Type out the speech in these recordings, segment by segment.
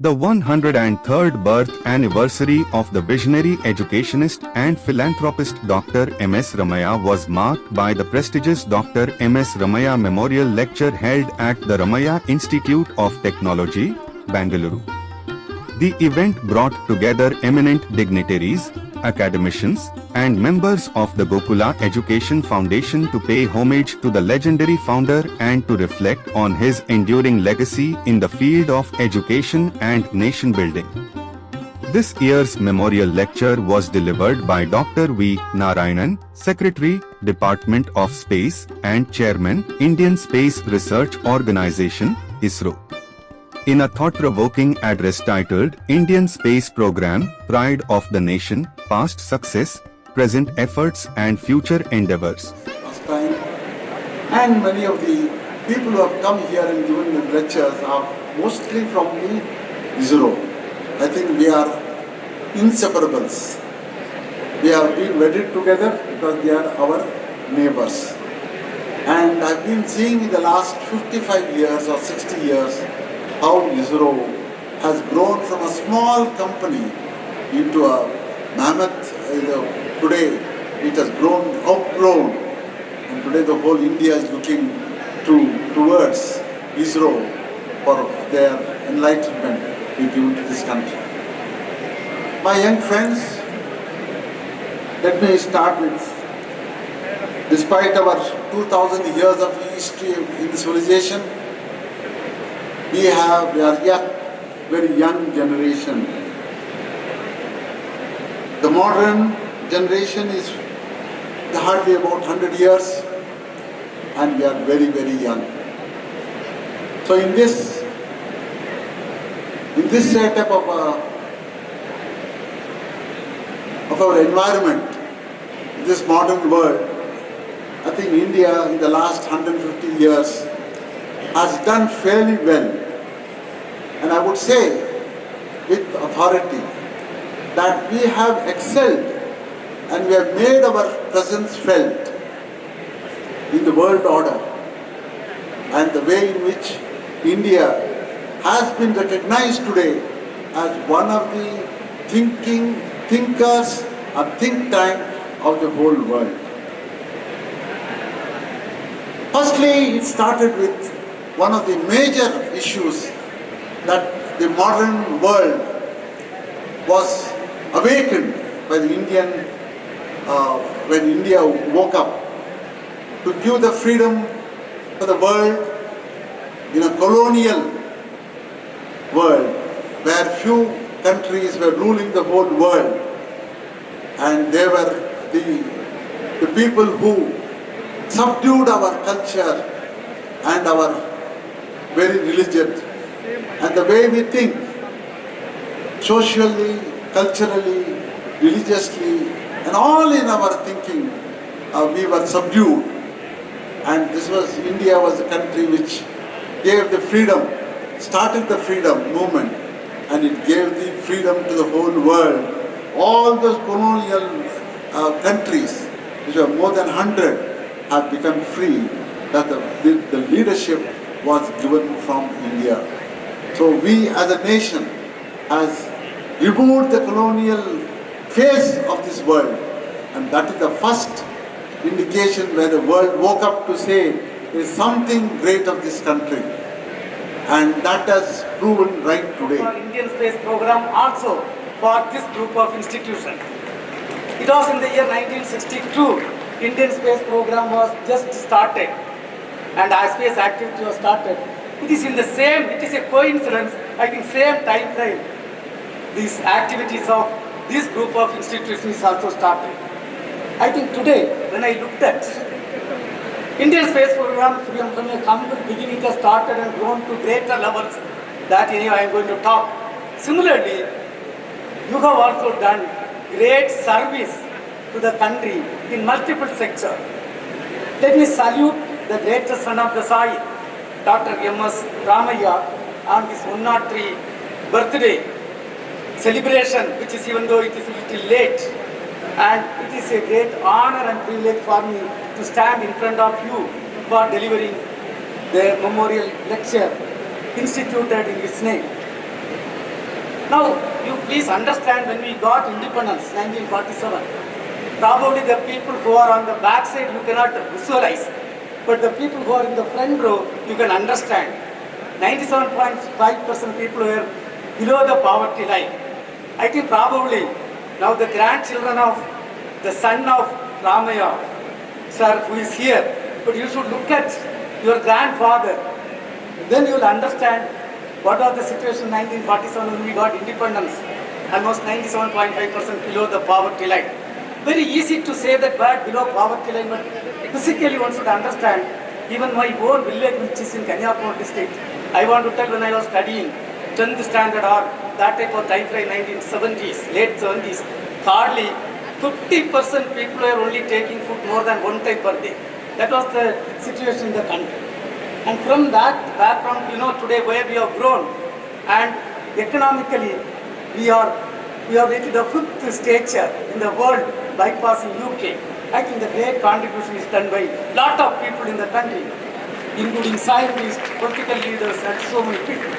The 103rd birth anniversary of the visionary educationist and philanthropist Dr. M.S. Ramaiah was marked by the prestigious Dr. M.S. Ramaiah Memorial Lecture held at the Ramaiah Institute of Technology, Bangalore. The event brought together eminent dignitaries, academicians, and members of the Gokula Education Foundation to pay homage to the legendary founder and to reflect on his enduring legacy in the field of education and nation building. This year's memorial lecture was delivered by Dr. V. Narayanan, Secretary, Department of Space and Chairman, Indian Space Research Organization, ISRO. In a thought-provoking address titled Indian Space Program, Pride of the Nation, Past Success, Present Efforts and Future Endeavours. Last time, and many of the people who have come here and given the lectures are mostly from the ISRO. I think we are inseparables. We have been wedded together because they are our neighbors. And I've been seeing in the last 55 years or 60 years how ISRO has grown from a small company into a mammoth. Today it has outgrown, and today the whole India is looking towards ISRO for their enlightenment we give to this country. My young friends, let me start with, despite our 2000 years of history in civilization, we are very young generation. The modern generation is hardly about 100 years, and we are very, very young. So in this setup of our environment, this modern world, I think India in the last 150 years has done fairly well. And I would say with authority that we have excelled and we have made our presence felt in the world order, and the way in which India has been recognized today as one of the thinkers and think tank of the whole world. Firstly, it started with one of the major issues that the modern world was awakened by the Indian, when India woke up to give the freedom for the world in a colonial world where few countries were ruling the whole world, and they were the people who subdued our culture and our very religion and the way we think, socially, culturally, religiously, and all in our thinking, we were subdued. And India was a country which gave the freedom, started the freedom movement, and it gave the freedom to the whole world. All those colonial countries, which were more than 100, have become free, that the leadership was given from India. So we as a nation has removed the colonial face of this world, and that is the first indication where the world woke up to say there is something great of this country, and that has proven right today. For Indian space program also for this group of institutions. It was in the year 1962, Indian space program was just started and space activity was started. It is a coincidence, I think same time frame, these activities of this group of institutions also started. I think today, when I looked at Indian space program from a humble beginning, it has started and grown to greater levels that I am going to talk. Similarly, you have also done great service to the country in multiple sectors. Let me salute the greatest son of the soil, Dr. M.S. Ramaiah, on his 103 birthday celebration, which is, even though it is a little late, and it is a great honor and privilege for me to stand in front of you for delivering the memorial lecture instituted in his name. Now, you please understand, when we got independence, 1947, probably the people who are on the back side you cannot visualize, but the people who are in the front row, you can understand. 97.5% people were below the poverty line. I think probably now the grandchildren of the son of Ramaiah, sir, who is here, but you should look at your grandfather, then you will understand what was the situation in 1947 when we got independence, almost 97.5% below the poverty line. Very easy to say that word below poverty line, but physically one should understand. Even my own village, which is in Kanyakumari district, I want to tell, when I was studying 10th standard or that type of time frame, 1970s, late 70s, hardly 50% people were only taking food more than one time per day. That was the situation in the country. And from that background, today where we have grown, and economically we are reached the 5th stature in the world, bypassing UK. I think the great contribution is done by a lot of people in the country, including scientists, political leaders, and so many people.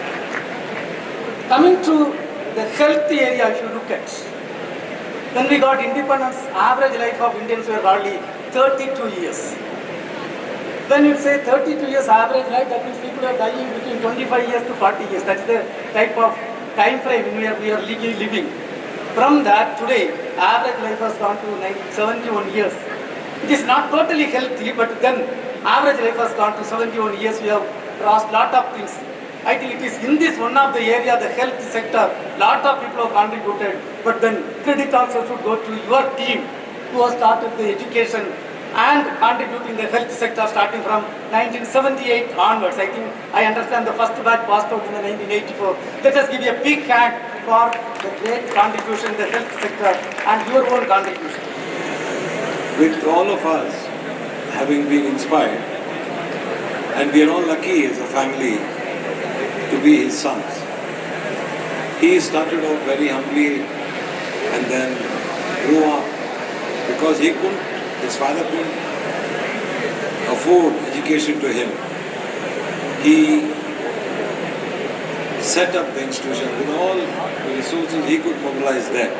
Coming to the health area, if you look at, when we got independence, average life of Indians were hardly 32 years. When you say 32 years average life, that means people are dying between 25 years to 40 years. That's the type of time frame in where we are living. From that, today, average life has gone to 71 years. It is not totally healthy, but then average life has gone to 71 years. We have crossed lot of things. I think it is in this one of the area, the health sector, lot of people have contributed. But then credit also should go to your team who has started the education and contributing the health sector starting from 1978 onwards. I think I understand the first batch passed out in the 1984. Let us give you a big hand for the great contribution in the health sector and your own contribution. With all of us having been inspired, and we are all lucky as a family to be his sons. He started off very humbly and then grew up because his father couldn't afford education to him. He set up the institution with all the resources he could mobilize there.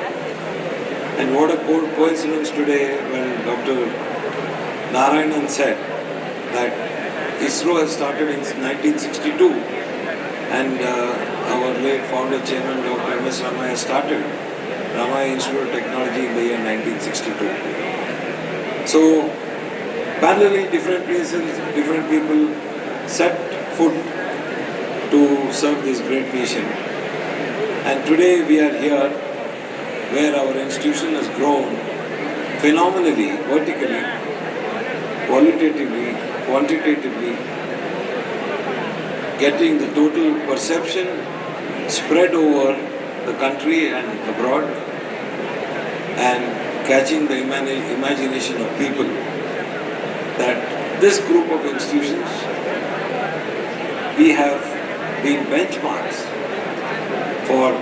And what a coincidence today when Dr. Narayanan said that ISRO has started in 1962 and our late founder chairman Dr. MS Ramaiah started Ramaiah Institute of Technology in the year 1962. So, parallelly, different places, different people set foot to serve this great mission. And today we are here where our institution has grown phenomenally, vertically, qualitatively, quantitatively, getting the total perception spread over the country and abroad, and catching the imagination of people that this group of institutions, we have been benchmarks for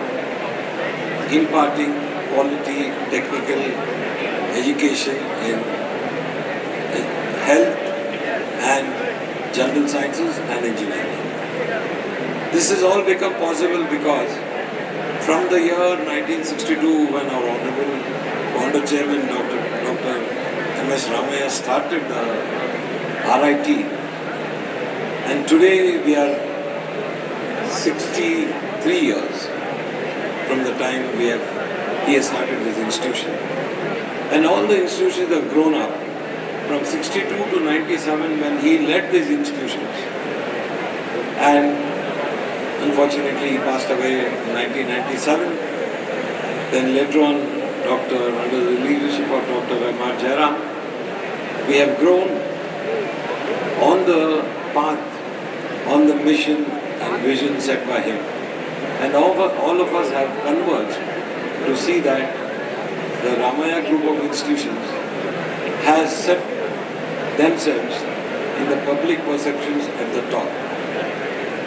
imparting quality technical education in health and general sciences and engineering. This has all become possible because from the year 1962, when our Honorable Founder Chairman Dr. MS Ramaiah started the RIT, and today we are 63 years from the time he has started this institution. And all the institutions have grown up from 62 to 97 when he led these institutions. And unfortunately he passed away in 1997. Then later on, under the leadership of Dr. Ramaiah, we have grown on the path, on the mission and vision set by him. And all of us have converged to see that the Ramaiah group of institutions has set themselves in the public perceptions at the top.